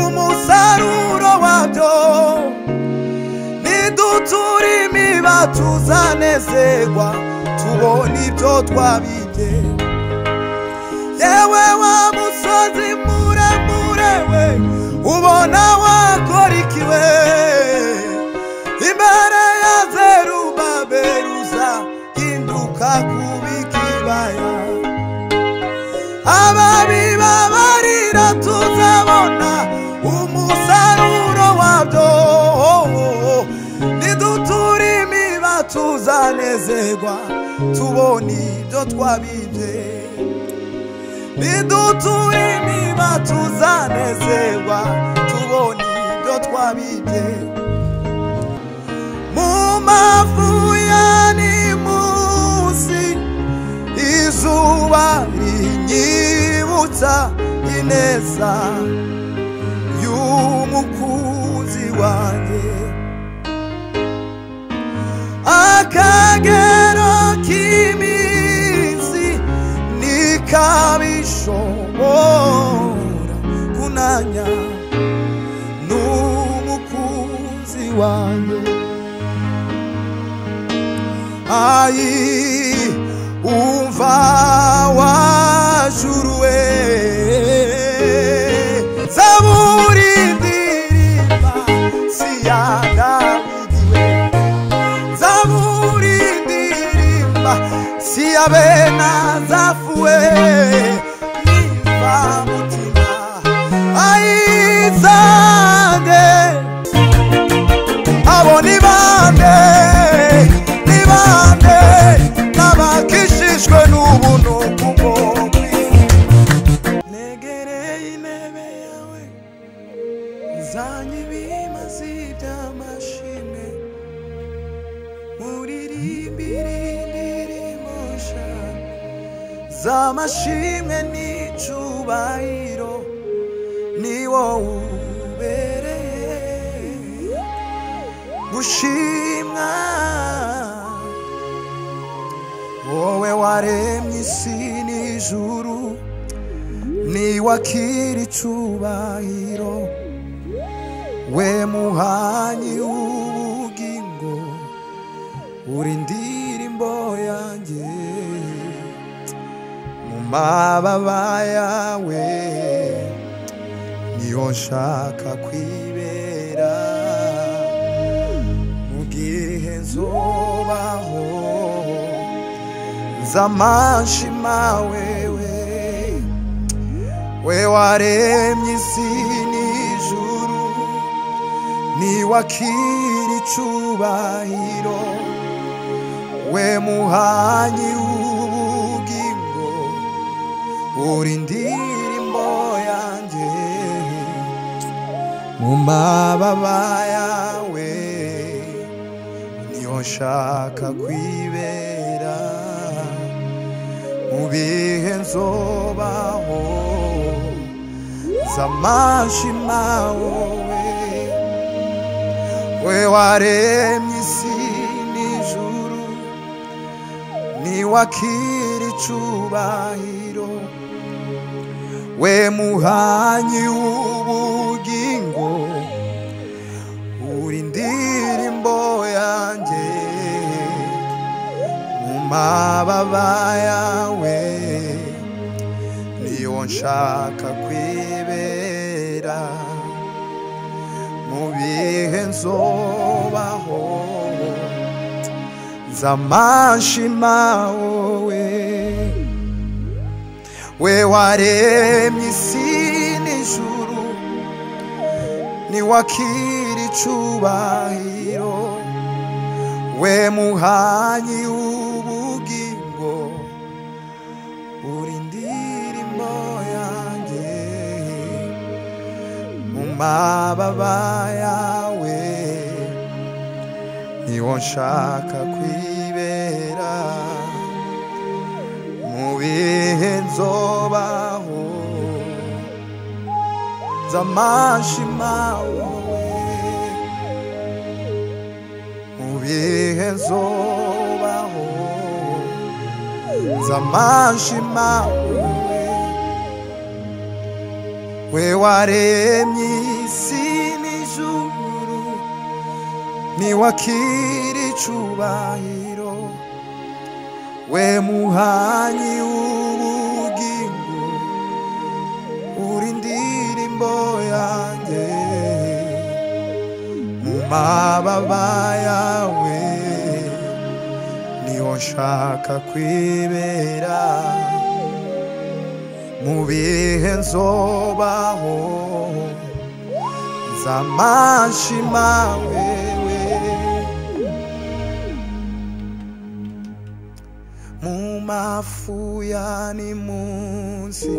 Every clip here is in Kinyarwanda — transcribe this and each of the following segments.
umusaruro wabyo. Nidutura imiba tuzanezerwa tubona ibyo twabibye. Yewe wa musozi muremure we ubona wakora iki we? Imbere ya Zerubabeli uzahinduka kuba ikibaya. Ababiba barira tuzabona umusaruro wabyo. Nidutura imiba tuzanezerwa tubona ibyo twabibye. Nidutura imiba tuzanezerwa tubona ibyo twabibye. Mu mafu ya nimunsi izuba rinyibutsa ineza y'umukunzi wanjye. Akagero k'iminsi ntikabishobora kunanya n'umukunzi wanjye. Ai umva wajuru we, Zaburi ndirimba si ya Dawidi we. Zaburi ndirimba si ya Benazafu we. Niva mutima ayizande abo ni bande n'abakishijwe n'ubuntu bw'umwami. Negereye intebe yawe nzanye ibimazi by'amashimwe, muririmbire indirimbo nshya z'amashimwe n'icubahiro. Ni wowe ubereye gushimwa, wowe waremye isi n'ijuru, niwakira icubahiro. We muhanyi w'ubugingo uri indirimbo yanjye. Mu mababa yawe niho nshaka kwibera. Mu gihe nzobaho nzamashima wewe. We waremye isi n'ijuru, niwakira icubahiro. We muhanyi w'ubugingo uri indirimbo yanjye. Mu mababa yawe niho nshaka kwibera. Mu bihe nzobaho nzamashima wowe. We waremye isi n'ijuru, niwakira icubahiro. We muhanyi w'ubugingo uri indirimbo yanjye. Mu mababa yawe niho nshaka kwibera. Mu bihe nzobaho nzamashima wowe. We waremye isi n'ijuru, niwakira icubahiro. We muhanyi w'ubugingo uri indirimbo yanjye. Mu mababa yawe niho nshaka kwibera. Mu bihe nzobaho nzamashima wowe. Mu bihe nzobaho nzamashima wowe. we waremye isi n'ijuru niwakira icubahiro we muhanyi w'ubugingo uri indirimbo yanjye mu mababa yawe niho nshaka kwibera mu bihe nzobaho nzamashima wewe mu mafu ya nimunsi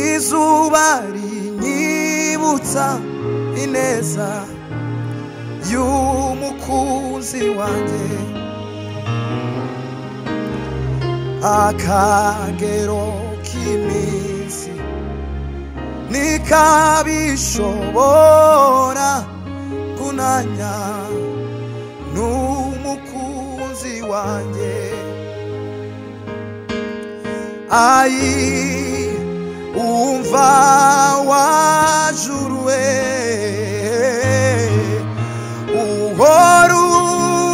izuba rinyibutsa ineza y'umukunzi wanjye akagero k'iminsi ntikabishobora kunanya n'umukunzi wanjye umva wajuruwe uhora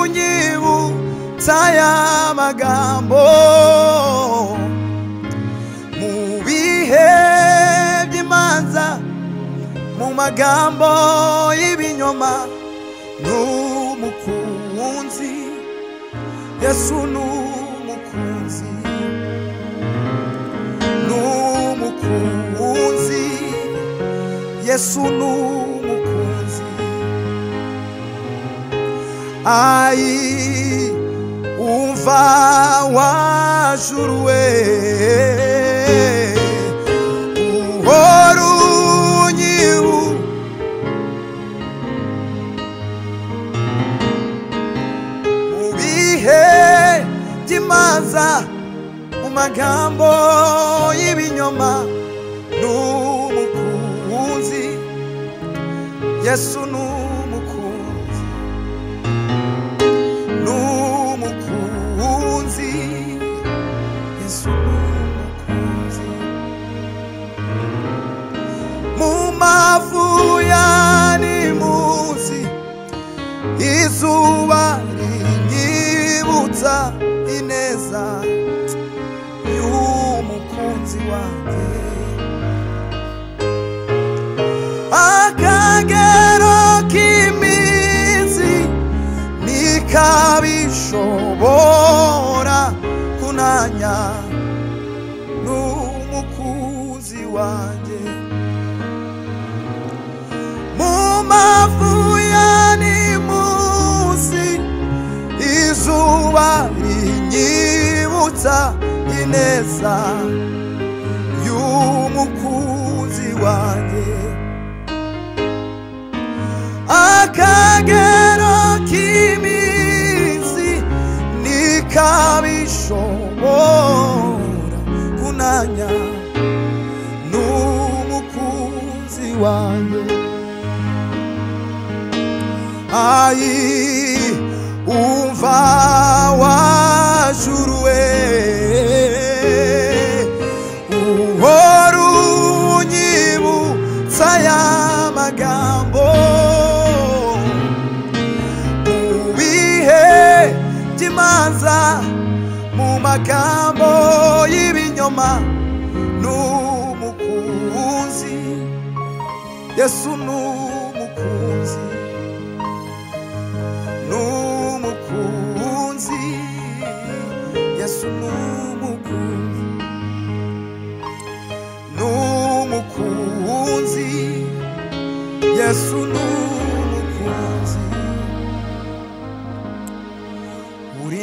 unyibutsa aya magambo mu bihe by'imanza mu magambo y'ibinyoma n'umukunzi Yesu n'umukunzi n'umukunzi Yesu n'umukunzi umva wajuruwe uhora mu bihe by'imanza mu magambo y'ibinyoma n'umukunzi Yesu n'umukunzi n'umukunzi Yesu n'umukunzi mu mafu ya nimunsi izuba rinyibutsa ineza y'umukunzi wanjye akagero k'iminsi ntikabishobora kunanya n'umukunzi wanjye mu mafu ya nimunsi izuba rinyibutsa ineza y'umukunzi wanjye akagero k'iminsi ntikabishobora kunanya n'umukunzi wanjye umva wajuruwe uhora unyibutsa aya magambo mu bihe by'imanza mu magambo y'ibinyoma n'umukunzi Yesu n'umukunzi n'umukunzi Yesu n'umukunzi n'umukunzi Yesu n'umukunzi uri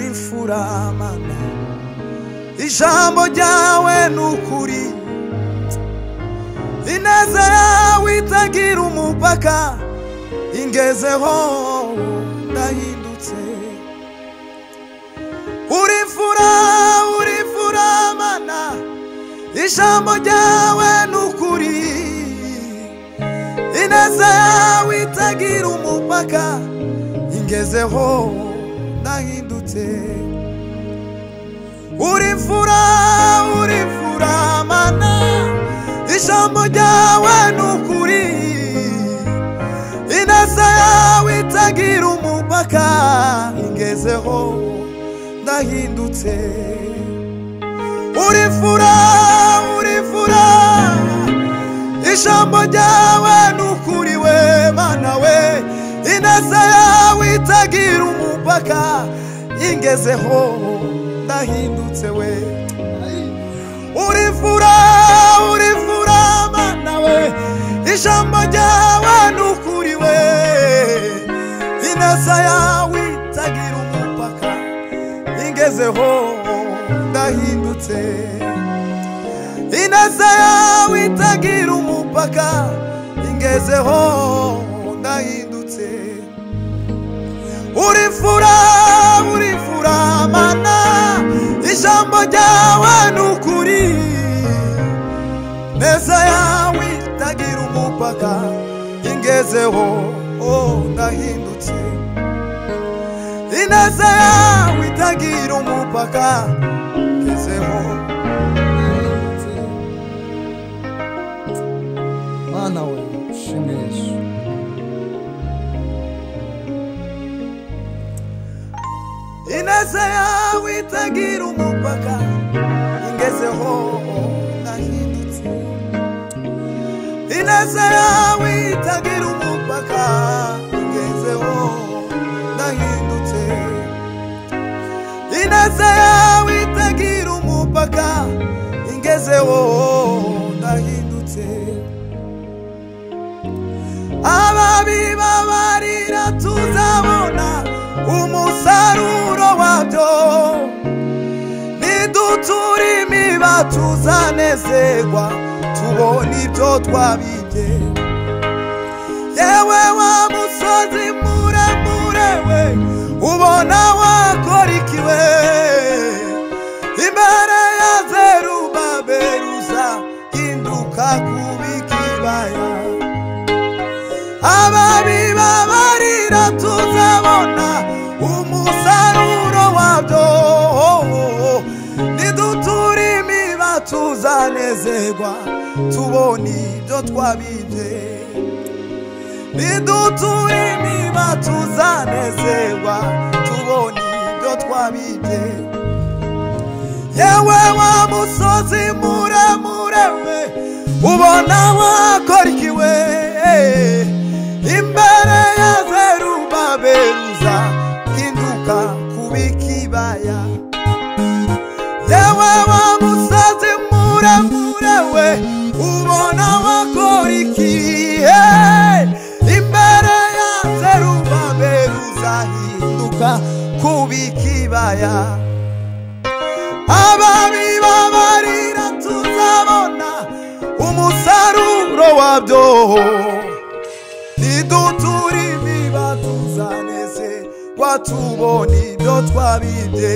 imfura mana ijambo ryawe n'ukuri ineza yawe itagira umupaka ingezeho ndahindutse uri imfura mana ijambo ryawe n'ukuri ineza yawe itagira umupaka ingezeho ndahindutse uri imfura mana ijambo ryawe nukuri ineza yawe itagira umupaka ingezeho ndahindutse urifura ijambo ryawe nukuri we mana we ineza yawe itagira umupaka ingezeho ndahindutse we urifura mana we ijambo ryawe nukuri we ineza yawe itagira umupaka ingezeho ndahindutse ineza yawe itagira umupaka ingezeho ndahindutse urifura mana ijambo ryawe nukuri ineza yawe itagira umupaka ingezeho ndahindutse ineza yawe itagira umupaka ingezeho mana we shimwe Yesu ineza yawe itagira umupaka ingezeho ndahindutse ineza yawe itagira umupaka ingezeho ndahindutse ineza yawe itagira umupaka ingezeho ndahindutse ababi babarira tuzabona umusaruro wabyo nidutura imiba tuzanezerwa tubona ibyo twabibye yewe wa musozi muremure we ubona wakora iki we imbere ya Zerubabeli uzahinduka kuba ikibaya ababi babarira tuzabona umusaruro wabyo nidutura imiba tuzanezerwa tubona ibyo twabibye nidutura imiba tuzanezerwa tubona ibyo twabibye yewe wa musozi muremure we ubona wakora iki we imbere ya Zerubabeli uzahinduka kuba ikibaya yewe wa musozi muremure we ubona wakora iki imbere ya Zerubabeli uzahinduka kuba ikibaya ababi babarira tuzabona umusaruro wabyo nidutura imiba tuzanezerwa tubona ibyo twabibye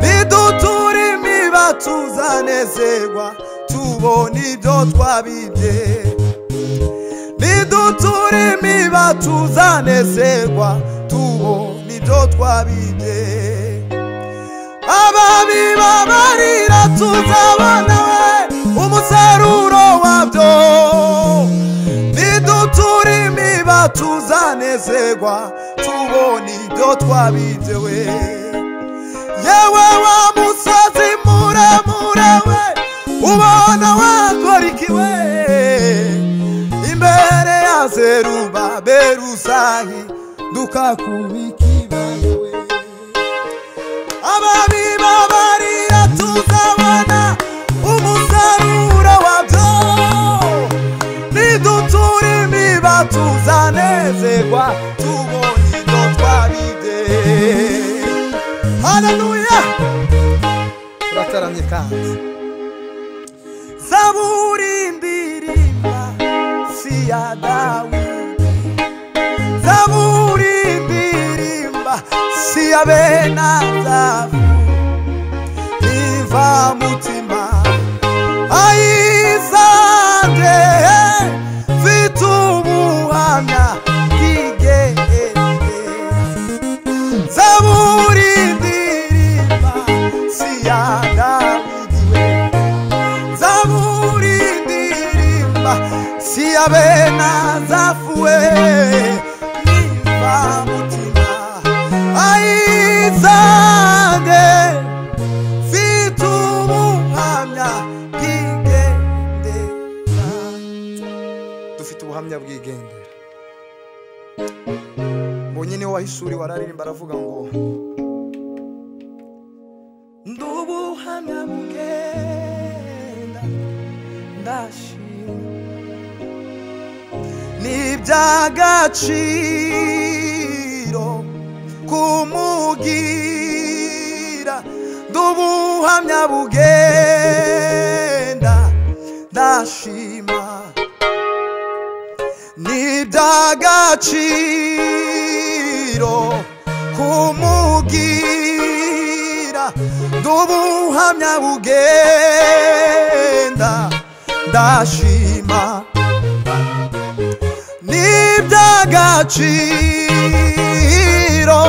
nidutura imiba tuzanezerwa tubona ibyo twabibye nidutura imiba tuzanezerwa tubona ibyo twabibye ababi babarira tuzabona umusaruro wabyo nidutura imiba tuzanezerwa tubona ibyo twabibye we yewe wa musozi muremure we ubona wakora iki we imbere ya Zerubabeli uzahinduka kuba ikibaya we ababi babarira tuzabona umusaruro wabyo nidutura imiba tuzanezerwa tubona ibyo twabibye haleluya turataramye kandi zaburi ndirimba si ya Dawidi zaburi ndirimba si ya Benazafu iva mutima ayizande vitubuhamya bwigenge zaburi ndirimba si ya Dawidi we zaburi ndirimba w'ishuri wararirimba aravuga ngo ndubuhamya bugenda ndashima n'iby'agaciro kumugira ndubuhamya bugenda ndashima n'iby'agaciro kumugira ndubuhamya bugenda ndashima n'iby'agaciro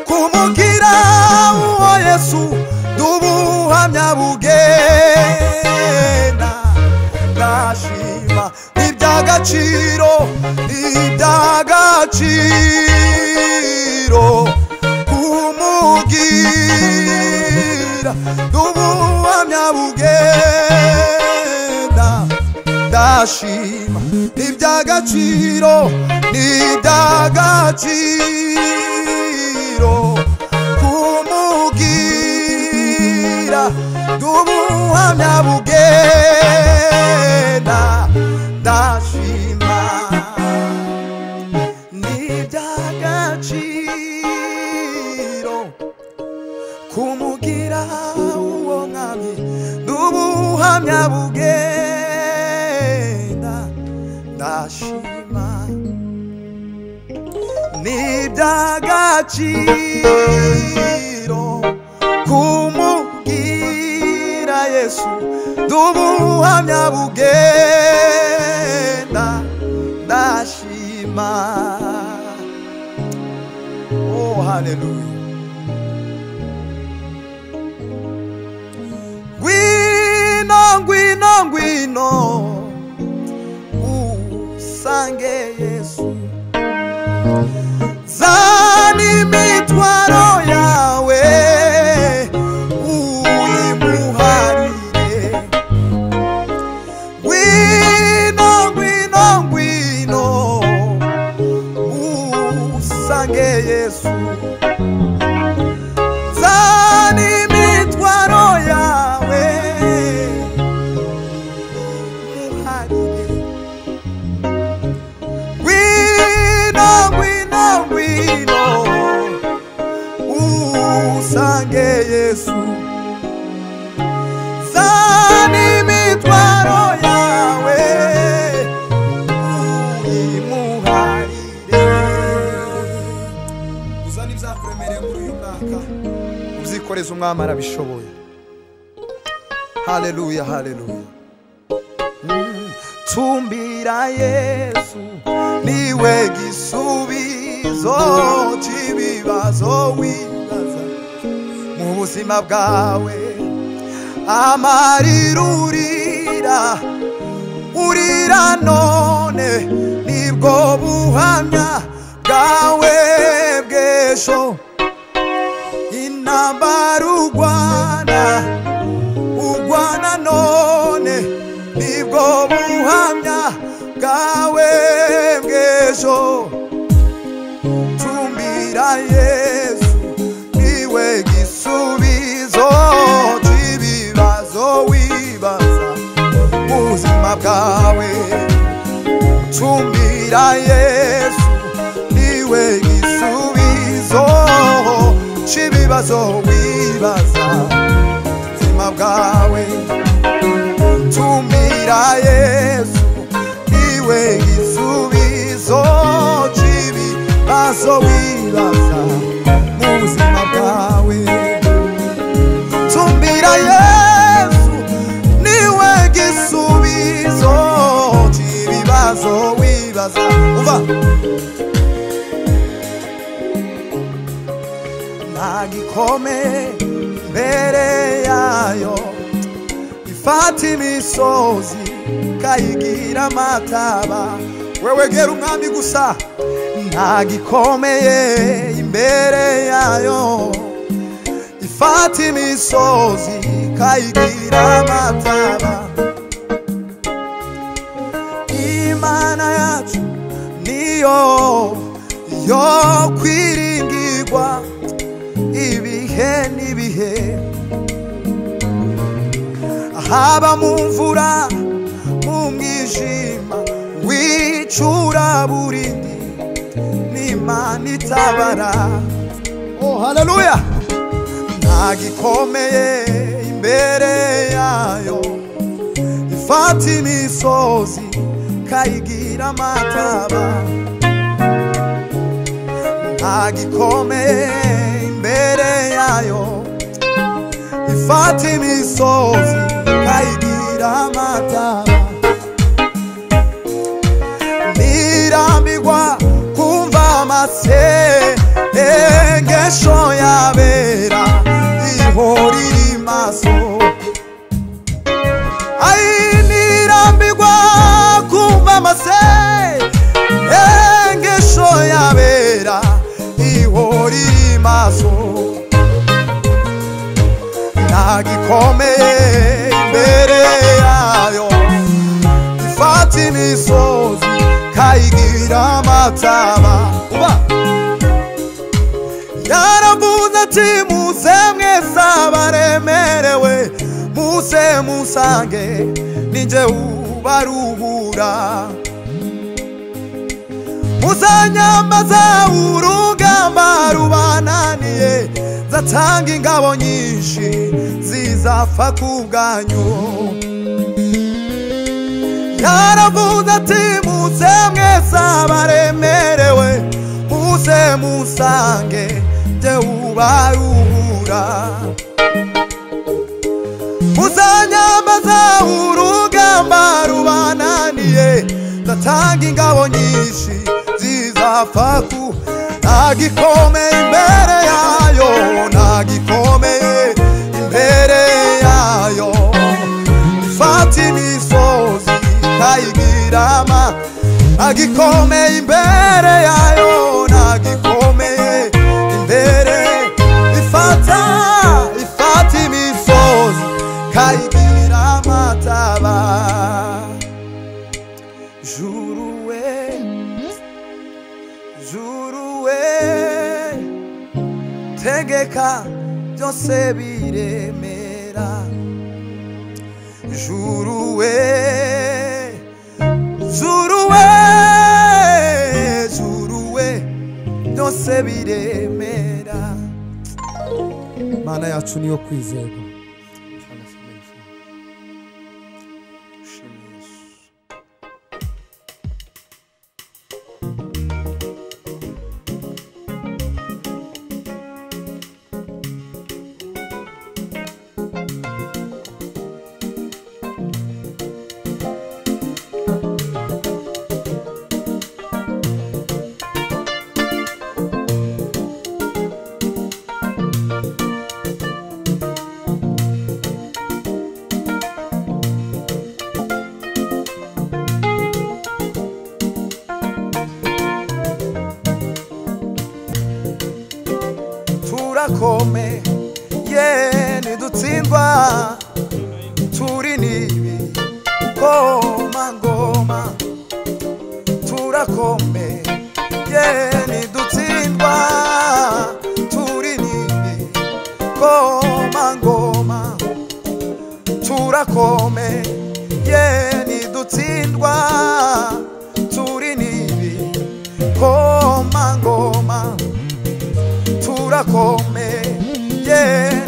kumugira uwo Yesu ndubuhamya bugenda ndashima n'iby'agaciro kumugira ndubuhamya bugenda ndashima n'iby'agaciro kumugira ndubuhamya bugenda ndashima n'iby'agaciro kumugira uwo mwami ndubuhamya bugenda ndashima n'iby'agaciro kumugira Yesu ndubuhamya bugenda ndashima. Oh hallelujah. Ngwino ngwino usange Yesu zana imitwaro yawe uyimuharire ngwino usange Yesu zana imitwaro yawe usange Yesu zana imitwaro yawe uyimuharire uzana ibyakuremereye muri uyu mwaka ubyikoreze umwami arabishoboye. haleluya haleluya. tumbira Yesu niwe gisubizo cy'ibibazo wibaza mu buzima bwawe amarira urira none nibwo buhamya bwawe bw'ejo intambara urwana none nibwo buhamya bwawe bw'ejo tumbira Yesu niwe gisubizo cy'ibibazo wibaza mu buzima bwawe tumbira Yesu niwe gisubizo cy'ibibazo wibaza mu buzima bwawe tumbira Yesu niwe gisubizo cy'ibibazo wibaza mu buzima bwawe tumbira Yesu niwe gisubizo cy'ibibazo wibaza umva nagikomeye imbere yayo ifata imisozi kayigira amataba wewe gera umwami gusa nagikomeye imbere yayo ifata imisozi kayigira amataba Imana yacu niyo yo kwiringirwa ibihe n'ibihe, haba mu mvura mu mwijima w'icuraburindi n'Imana itabara. Oh haleluya! nta gikomeye imbere yayo, ifata imisozi kayigira amataba. nta gikomeye imbere yayo, ifata imisozi kayigira amataba. nirambirwa kumva amasengesho y'abera ihora iri maso. nirambirwa kumva amasengesho y'abera ihora iri maso. nta gikomeye imbere yayo, ifata imisozi kayigira amataba. yaravuze ati muze mwese abaremerewe, muze musange ninjye ubaruhura. muzanyambaza urugamba rubananiye, nzatanga ingabo nyinshi zizapfa ku bwanyu. yaravuze ati muze mwese abaremerewe, muze musange njye ubaruhura. muzanyambaza urugamba rubananiye, nzatanga ingabo nyinshi zizapfa ku. nta gikomeye imbere yayo, nta gikomeye imbere yayo, ifata imisozi kayigira amataba. nta gikomeye imbere yayo, nta gikomeye imbere, ifata imisozi kayigira amataba. juru we, juru we, tegeka byose biremera. juru we, juru we, juru we, byose biremera. Imana yacu niyo kwizerwa. turakomeye ntidutsindwa, turi nibi komangoma. turakomeye ntidutsindwa, turi nibi komangoma. turakomeye ntidutsindwa, turi nibi komangoma. turakomeye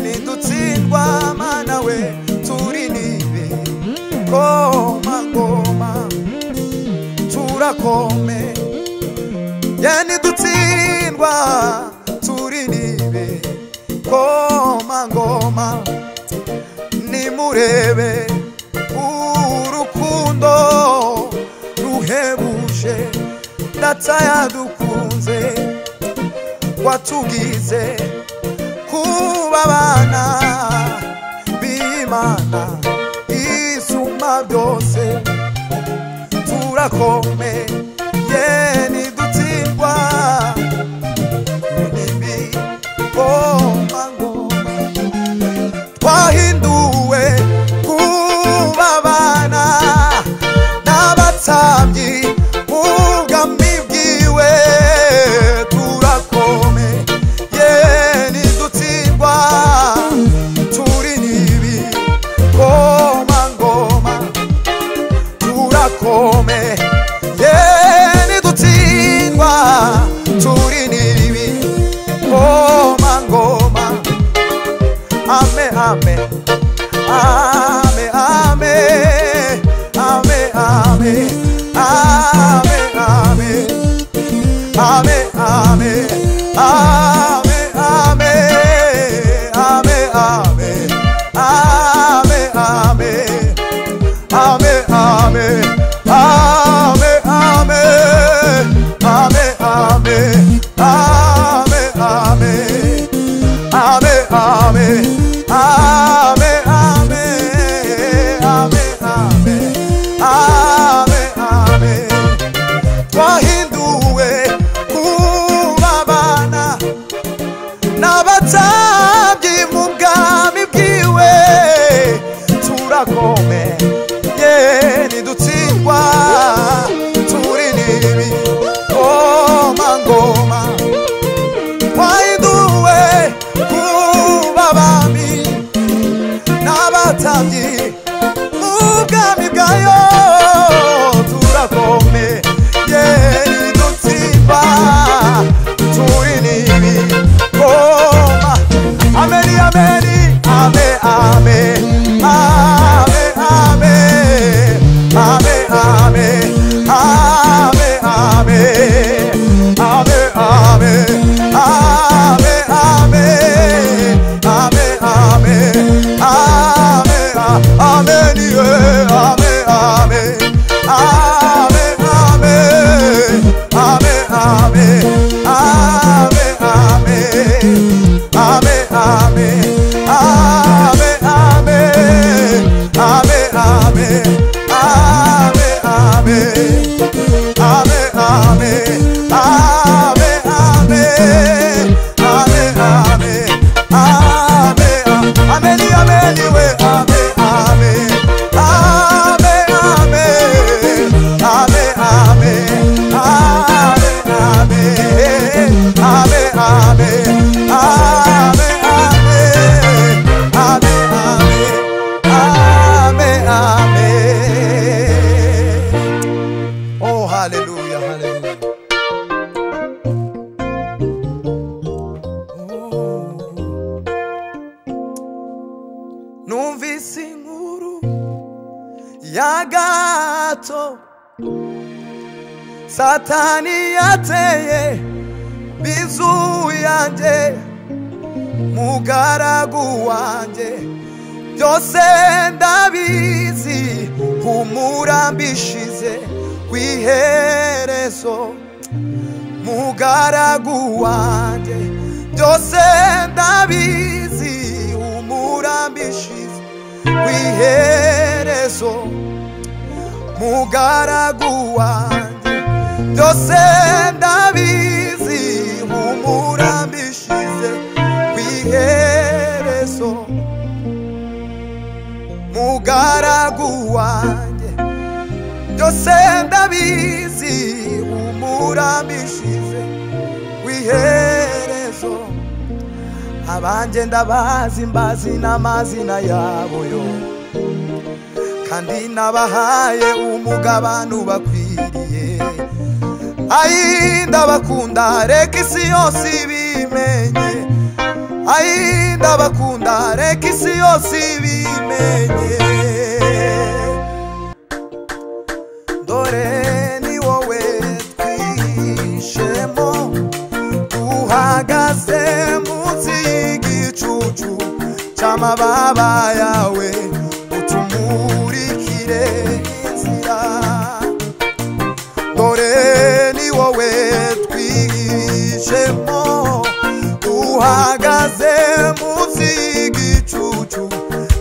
ntidutsindwa, mana we, turi nibi komangoma. turakomeye ntidutsindwa, turi nibi komangoma. nimurebe urukundo ruhebuje data yadukunze, watugize kuba abana b'Imana isumba byose. turakomeye ntidutsindwa, nibi komangoma. twahinduwe kuba abana n'abatambyi mu bwami bwiwe. amen. Amen, amen, amen, amen, amen, amen, amen, amen, amen, amen, amen, amen, amen, amen, amen, amen, amen, amen, amen, amen, twahinduwe kubabana n'abatambyi mu bwami bwiwe turakomeye ntidutsindwa turi n'ibigomangoma twahinduwe kubabami n'abatambyi mu bwami bwayo turakomeye ntidutsindwa turi n'ibigoma ameni ameni ame ame ame ame ame ame ame ame ame ame ame ame ame ame ame ameni ame ame ame ame ame ame ame ame ame Oh, hallelujah, hallelujah. Numvise inkuru ya gato Satani yateye bizu yanje mugaragu wanje byose ndabizi humurambishize kwiherezo mugaragu wanje byose ndabizi humurambishize kwiherezo mugaragu wanje byose ndabizi humurambishize kwiherezo mugaragu wanje byose ndabizi humurambishize kwiherezo abanje ndabazi mbazi n'amazina yabo yo kandi nabahaye umugabano bakwiriye ayi ndabakunda reka isi yose ibimenye ayi ndabakunda reka isi yose ibimenye dore ni wowe twishemo duhagaze munsi y'igicucu cy'amababa yawe utumurikire inzira dore ni wowe twishemo duhagaze munsi y'igicucu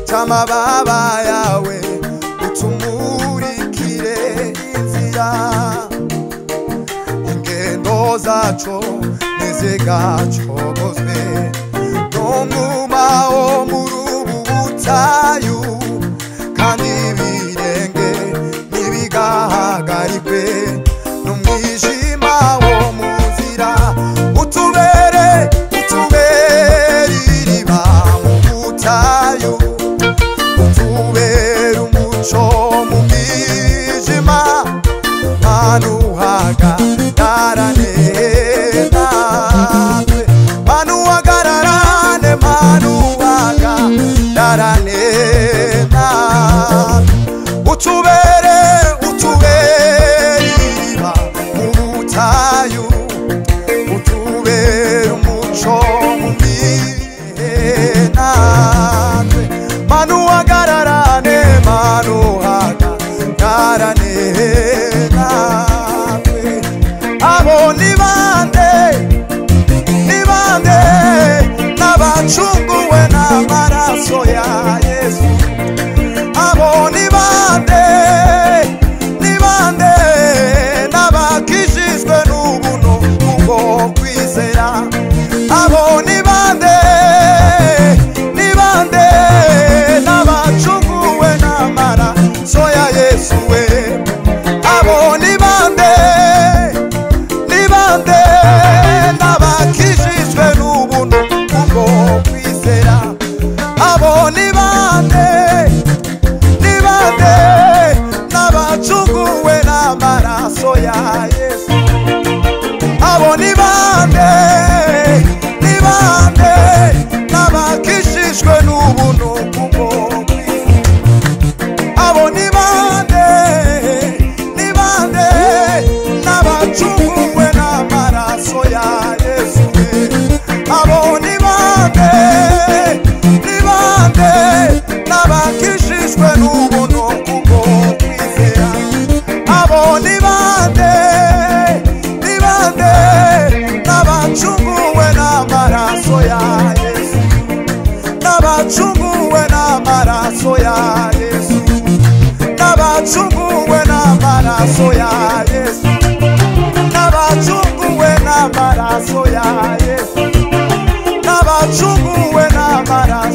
cy'amababa yawe utumurikire inzira ingendo zacu ntizigacogozwe n'umwuma wo muri ubu butayu kandi ibirenge ntibigahagarikwe n'umwijima wo mu nzira utubere iriba mu butayu utubere umuco mu mwijima manuhagararane natwe uhagararane natwe utubere iriba mu butayu utubere umuco mu bihe natwe Mana uhagararane Mana uhagararane natwe abo ni bande n'abacunguwe n'amaraso ya Yesu abo ni bande n'abakijijwe n'ubuntu bwo kwizera abo ni bande n'abacunguwe n'amaraso ya Yesu we abo ni bande n'abakijijwe n'ubuntu bwo kwizera abo ni bande n'abacunguwe n'amaraso ya Yesu abo ni bande n'abakijijwe n'ubuntu bwo kwizera abo ni bande n'abacunguwe n'amaraso ya Yesu abo ni bande n'abakijijwe n'ubuntu bwo kwizera abo ni bande n'abacunguwe n'amaraso ya Yesu n'abacunguwe n'amaraso ya Yesu n'abacunguwe n'amaraso ya Yesu n'abacunguwe n'amaraso ya Yesu n'abacunguwe n'amaraso